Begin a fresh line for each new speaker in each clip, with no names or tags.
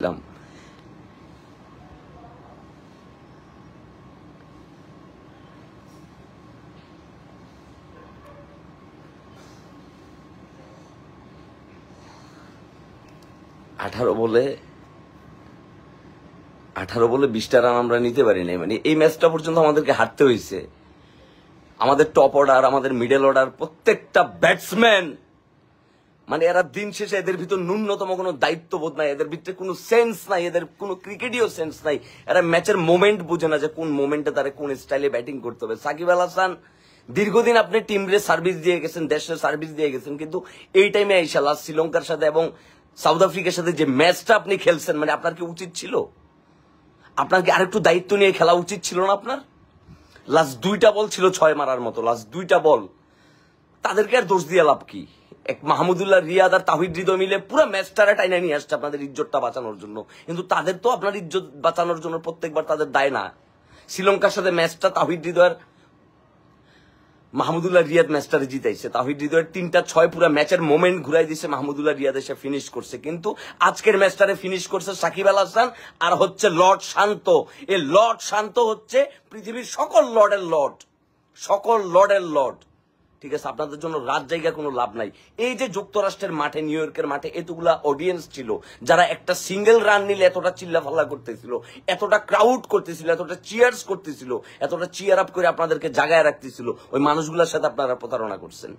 দেখলাম। আঠারো বলে 20টা রান আমরা নিতে পারি নাই। মানে এই ম্যাচটা পর্যন্ত আমাদেরকে হারতে হয়েছে। আমাদের টপ অর্ডার, আমাদের মিডল অর্ডার, প্রত্যেকটা ব্যাটসম্যান, মানে এরা দিন শেষে এদের ভিতর ন্যূনতম কোনো দায়িত্ববোধ নাই, এদের ভিতরে কোনো সেন্স নাই, এদের কোনো ক্রিকেটীয় সেন্স নাই। এরা ম্যাচের মোমেন্ট বুঝে না যে কোন মোমেন্টে তারা কোন স্টাইলে ব্যাটিং করতে হবে। সাকিব আল হাসান দীর্ঘদিন আপনি টিমরে সার্ভিস দিয়ে গেছেন, দেশের সার্ভিস দিয়ে গেছেন, কিন্তু এই টাইমে আইসা লাস্ট শ্রীলঙ্কার সাথে এবং সাউথ আফ্রিকার সাথে যে ম্যাচটা আপনি খেলছেন, মানে আপনার কি উচিত ছিল? আপনার কি আরেকটু দায়িত্ব নিয়ে খেলা উচিত ছিল না আপনার? লাস্ট 2টা বল ছিল 6 মারার মতো, লাস্ট 2টা বল। তাদেরকে আর দোষ দিয়ে লাভ কি? এক মাহমুদুল্লাহ রিয়াদ আর তাহিদ হৃদয় মিলে পুরো ম্যাচটারে টাইনা নিয়ে আসছে আপনাদের ইজ্জতটা বাঁচানোর জন্য, কিন্তু তাদের তো আপনার ইজ্জত বাঁচানোর জন্য প্রত্যেকবার তাদের দায় না। শ্রীলঙ্কার সাথে ম্যাচটা তাহিদ হৃদয়ের, মাহমুদুল্লাহ রিয়াদ ম্যাচটারে জিতাইছে। তাহিদ হৃদয়ের 3টা 6 পুরো ম্যাচের মোমেন্ট ঘুরাই দিছে, মাহমুদুল্লাহ রিয়াদ এসে ফিনিশ করছে। কিন্তু আজকের ম্যাচটারে ফিনিশ করছে সাকিব আল হাসান আর হচ্ছে লর্ড শান্ত। এই লর্ড শান্ত হচ্ছে পৃথিবীর সকল লর্ডের লর্ড, সকল লর্ডের লর্ড। ঠিক আছে, আপনাদের জন্য রাত জায়গা কোনো লাভ নাই। এই যে যুক্তরাষ্ট্রের মাঠে, নিউ ইয়র্কের মাঠে এতগুলা অডিয়েন্স ছিল, যারা একটা সিঙ্গেল রান নিলে এতটা চিল্লাফাল্লা করতেছিল, এতটা ক্রাউড করতেছিল, এতটা চিয়ার্স করতেছিল, এতটা চিয়ার আপ করে আপনাদেরকে জাগায় রাখতেছিল, ওই মানুষগুলোর সাথে আপনারা প্রতারণা করছেন।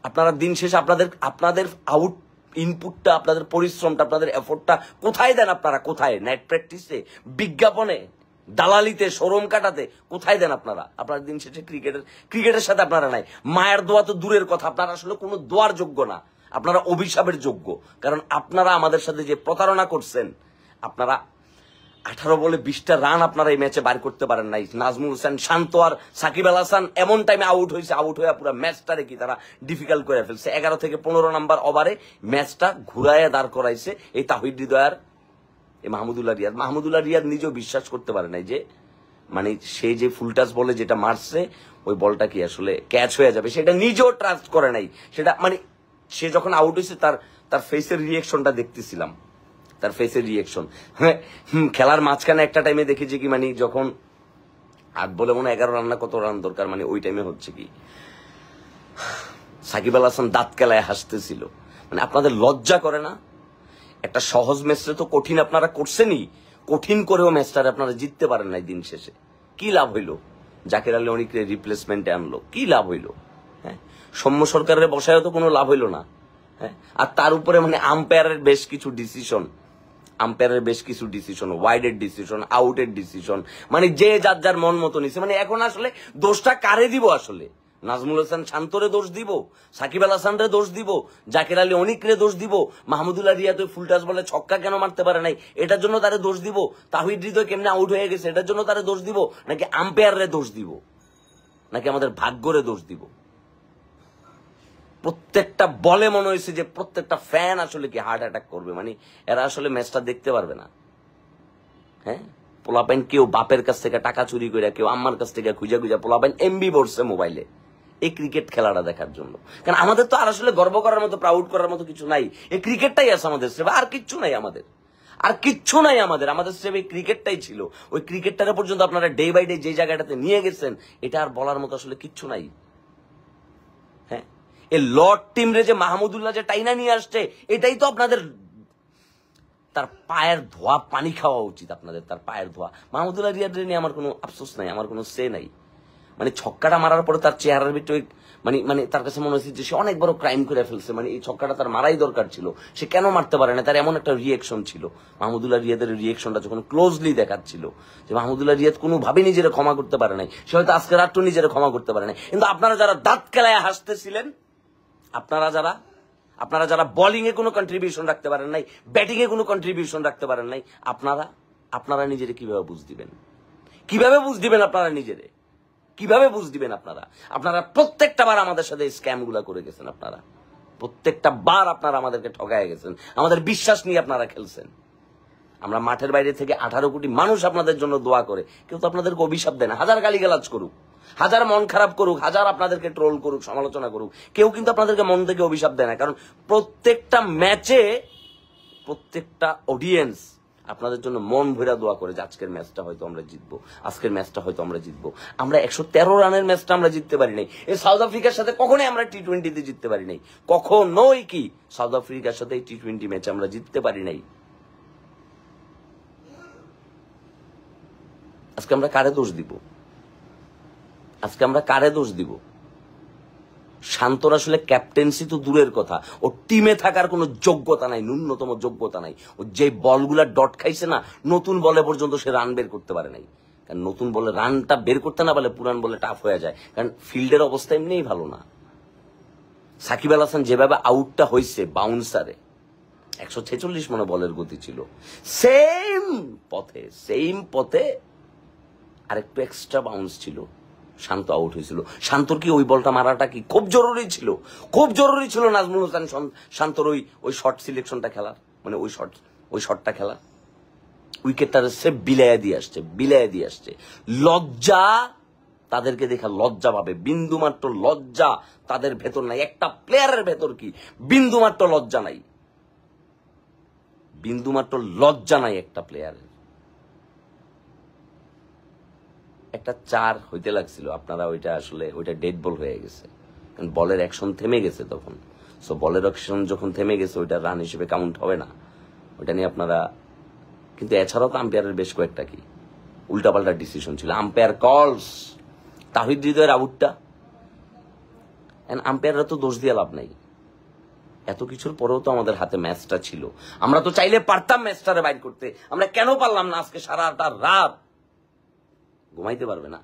আপনারা দিন শেষে আপনাদের আউট ইনপুটটা, আপনাদের পরিশ্রমটা, আপনাদের এফোর্টটা কোথায় দেন? আপনারা কোথায়? নাইট প্র্যাকটিসে, বিজ্ঞাপনে, দালালিতে, শোরুম কাটাতে কোথায় দেন আপনারা? আপনার দিন শেষে ক্রিকেটের সাথে আপনারা নাই। মায়ের দোয়া তো দূরের কথা, আপনারা আসলে কোনো দোয়ার যোগ্য না, আপনারা অভিশাপের যোগ্য। কারণ আপনারা আমাদের সাথে যে প্রতারণা করছেন, আপনারা 18 বলে 20টা রান আপনারা এই ম্যাচে বার করতে পারেন নাই। নাজমুল হোসেন শান্ত আর সাকিব আল হাসান এমন টাইমে আউট হয়েছে, আউট হয়ে পুরো ম্যাচটারে কি তারা ডিফিকাল্ট করে ফেলছে। 11 থেকে 15 নাম্বার ওভারে ম্যাচটা ঘুরাইয়া দাঁড় করাইছে এই তাহিদ হৃদয় আর এই মাহমুদুল্লাহ রিয়াদ নিজেও বিশ্বাস করতে পারে নাই যে মানে সে যে ফুল টাচ বলে যেটা মারছে ওই বলটা কি আসলে ক্যাচ হয়ে যাবে, সেটা নিজেও ট্রাস্ট করে নাই। সেটা মানে সে যখন আউট হয়েছে তার ফেসের রিয়েকশনটা দেখতেছিলাম, তার ফেসের রিয়েকশন। খেলার মাঝখানে একটা টাইমে দেখেছি কি মানে যখন 8 বলে মনে 11 রান না কত রান দরকার, মানে ওই টাইমে হচ্ছে কি সাকিব আল হাসান দাঁত কেলায় হাসতেছিল। মানে আপনাদের লজ্জা করে না? একটা সহজ ম্যাচে তো কঠিন আপনারা করছেনই, কঠিন করেও ম্যাচটারে আপনারা জিততে পারেন নাই। দিন শেষে কি লাভ হইলো? জাকের আলী অনেকের রিপ্লেসমেন্টে আনলো, কি লাভ হইলো? হ্যাঁ, সৌম্য সরকারের বসায়ও তো কোনো লাভ হইলো না। হ্যাঁ, আর তার উপরে মানে আম্পায়ারের বেশ কিছু ডিসিশন, ওয়াইডের ডিসিশন, আউটের ডিসিশন, মানে যে যার যার মন মতো নিছে। মানে এখন আসলে দোষটা কারে দিব? আসলে নাজমুল হোসেন শান্তরে দোষ দিব, সাকিব আল হাসানরে দোষ দিব, জাকের আলী অনিকরে দোষ দিব, মাহমুদুল্লাহ রিয়াদ ফুল টাচ বলে ছক্কা কেন মারতে পারে নাই এটার জন্য তারে দোষ দিব, তাহিদ হৃদয় কেমনে আউট হয়ে গেছে এটার জন্য তারে দোষ দিব, নাকি আম্পায়ারে দোষ দিব, নাকি আমাদের ভাগ্যরে দোষ দিব? প্রত্যেকটা বলে মনে হয়েছে যে প্রত্যেকটা ফ্যান আসলে কি হার্ট অ্যাটাক করবে, মানে এরা আসলে ম্যাচটা দেখতে পারবে না। হ্যাঁ, পোলাপাইন কেউ বাপের কাছ থেকে টাকা চুরি করে, কেউ আম্মার কাছ থেকে খুঁজা পোলাপাইন এমবি বসছে মোবাইলে এই ক্রিকেট খেলাটা দেখার জন্য। কারণ আমাদের তো আর আসলে গর্ব করার মতো, প্রাউড করার মতো কিছু নাই। এই ক্রিকেটটাই আছে আমাদের সেবা, আর কিচ্ছু নাই আমাদের, আর কিচ্ছু নাই আমাদের। আমাদের সেবা এই ক্রিকেটটাই ছিল। ওই ক্রিকেটটারে পর্যন্ত আপনারা ডে বাই ডে যে জায়গাটাতে নিয়ে গেছেন, এটা আর বলার মতো আসলে কিচ্ছু নাই। হ্যাঁ, এই লর্ড টিম রে যে মাহমুদুল্লাহ যে টাইনা নিয়ে আসছে, এটাই তো আপনাদের, তার পায়ের ধোয়া পানি খাওয়া উচিত আপনাদের, তার পায়ের ধোয়া। মাহমুদুল্লাহ রিয়াদ নিয়ে আমার কোনো আফসোস নাই, আমার কোনো সে নাই। মানে ছক্কাটা মারার পরে তার চেহারার ভিতরে মানে তার কাছে মনে হচ্ছে যে সে অনেক বড় ক্রাইম করে ফেলছে, মানে এই ছক্কাটা তার মারাই দরকার ছিল, সে কেন মারতে পারে না, তার এমন একটা রিয়েকশন ছিল। মাহমুদুল্লাহ রিয়াদের রিয়েকশনটা যখন ক্লোজলি দেখাচ্ছিল যে মাহমুদুল্লাহ রিয়াদ কোনোভাবে নিজের ক্ষমা করতে পারে নাই, সে হয়তো আজকে রাতও নিজের ক্ষমা করতে পারে নাই। কিন্তু আপনারা যারা দাঁত কেলায় হাসতেছিলেন, আপনারা যারা বোলিং এ কোনো কন্ট্রিবিউশন রাখতে পারেন নাই, ব্যাটিং এ কোনো কন্ট্রিবিউশন রাখতে পারেন নাই, আপনারা নিজেরে কিভাবে বুঝ দিবেন? আপনারা নিজেরে কিভাবে বুঝ দিবেন? আপনারা প্রত্যেকটা বার আমাদের সাথে স্ক্যাম গুলা করে গেছেন, আপনারা প্রত্যেকটা বার আপনারা আমাদেরকে ঠকায় গেছেন, আমাদের বিশ্বাস নিয়ে আপনারা খেলছেন। আমরা মাঠের বাইরে থেকে 18 কোটি মানুষ আপনাদের জন্য দোয়া করে, কেউ তো আপনাদেরকে অভিশাপ দেয় না। হাজার গালিগালাজ করুক, হাজার মন খারাপ করুক, হাজার আপনাদেরকে ট্রোল করুক, সমালোচনা করুক, কেউ কিন্তু আপনাদেরকে মন থেকে অভিশাপ দেয় না। কারণ প্রত্যেকটা ম্যাচে প্রত্যেকটা অডিয়েন্স আপনাদের জন্য মন ভরা দোয়া করে যে আজকের ম্যাচটা হয়তো আমরা জিতবো, আজকের ম্যাচটা হয়তো আমরা জিতবো। আমরা 113 রানের ম্যাচটা আমরা জিততে পারি নাই। এই সাউথ আফ্রিকার সাথে কখনোই আমরা টি-20তে জিততে পারি নাই, কখনোই কি সাউথ আফ্রিকার সাথে এই টি-20 ম্যাচ আমরা জিততে পারি নাই। আজকে আমরা কারে দোষ দিব? আজকে আমরা কারে দোষ দিব? শান্তর আসলে ক্যাপ্টেন্সি তো দূরের কথা, ও টিমে থাকার কোনো যোগ্যতা নাই, ন্যূনতম যোগ্যতা নাই। ও যে বলগুলা ডট খাইছে না, নতুন বলে পর্যন্ত সে রান বের করতে পারে নাই। কারণ নতুন বলে রানটা বের করতে না পারলে পুরান বলে টাফ হয়ে যায়, কারণ ফিল্ডের অবস্থা এমনিই ভালো না। সাকিব আল হাসান যেভাবে আউটটা হয়েছে বাউন্সারে, 146 মনে বলের গতি ছিল, সেম পথে আরেকটু এক্সট্রা বাউন্স ছিল, শান্ত আউট হয়েছিল। শান্তর কি ওই বলটা মারাটা কি খুব জরুরি ছিল? খুব জরুরি ছিল নাজমুল হোসেন শান্তর ওই শর্ট সিলেকশনটা খেলার, মানে ওই শটটা খেলার। উইকেটটা সে বিলাইয়া দিয়ে আসছে। লজ্জা, তাদেরকে দেখা লজ্জা পাবে, বিন্দুমাত্র লজ্জা তাদের ভেতর নাই। একটা প্লেয়ারের ভেতর কি বিন্দুমাত্র লজ্জা নাই? বিন্দুমাত্র লজ্জা নাই একটা প্লেয়ারের। একটা 4 হইতে লাগছিল, আপনারা ওইটা ডেড বল হয়ে গেছে, কারণ বলের অ্যাকশন থেমে গেছে তখন। সো বলের অ্যাকশন যখন থেমে গেছে ওইটা রান হিসেবে কাউন্ট হবে না, ওইটা নিয়ে আপনারা। কিন্তু এছাড়াও তো আম্পায়ারের বেশ কয়েকটা কি উল্টাপাল্টা ডিসিশন ছিল। আম্পায়ার কলস তাহিদ হৃদয়ের আউটটা, আম্পায়াররা তো দোষ দিয়ে লাভ নাই। এত কিছুর পরেও তো আমাদের হাতে ম্যাচটা ছিল, আমরা তো চাইলে পারতাম ম্যাচটারে বাইর করতে। আমরা কেন পারলাম না? আজকে সারাটা রাত ঘুমাইতে পারবে না।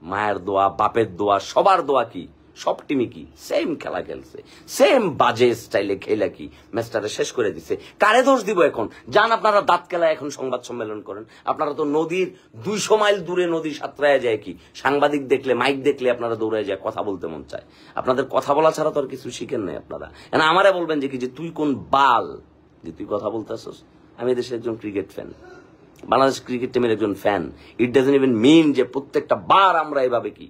মায়ের দোয়া, বাপের দোয়া, সবার দোয়া কি, সব টিমই কি সেম খেলা খেলছে, সেম বাজে স্টাইলে খেলা কি ম্যাচটারে শেষ করে দিছে। কারে দোষ দিব এখন? যান আপনারা দাঁত খেলায় এখন সংবাদ সম্মেলন করেন। আপনারা তো নদীর 200 মাইল দূরে নদী সাঁতরায় যায় কি, সাংবাদিক দেখলে, মাইক দেখলে আপনারা দৌড়ায় যায়, কথা বলতে মন চায়। আপনাদের কথা বলা ছাড়া তো আর কিছু শিখেন নাই আপনারা। আমারে বলবেন যে কি, যে তুই কোন বাল যে তুই কথা বলতেছস? আমি দেশের একজন ক্রিকেট ফ্যান, বাংলাদেশ ক্রিকেট টিমের একজন ফ্যান। ইট ডাজন্ট ইভেন মিন যে প্রত্যেকটা বার আমরা এভাবে কি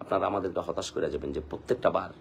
আপনারা আমাদেরকে হতাশ করে যাবেন যে প্রত্যেকটা বার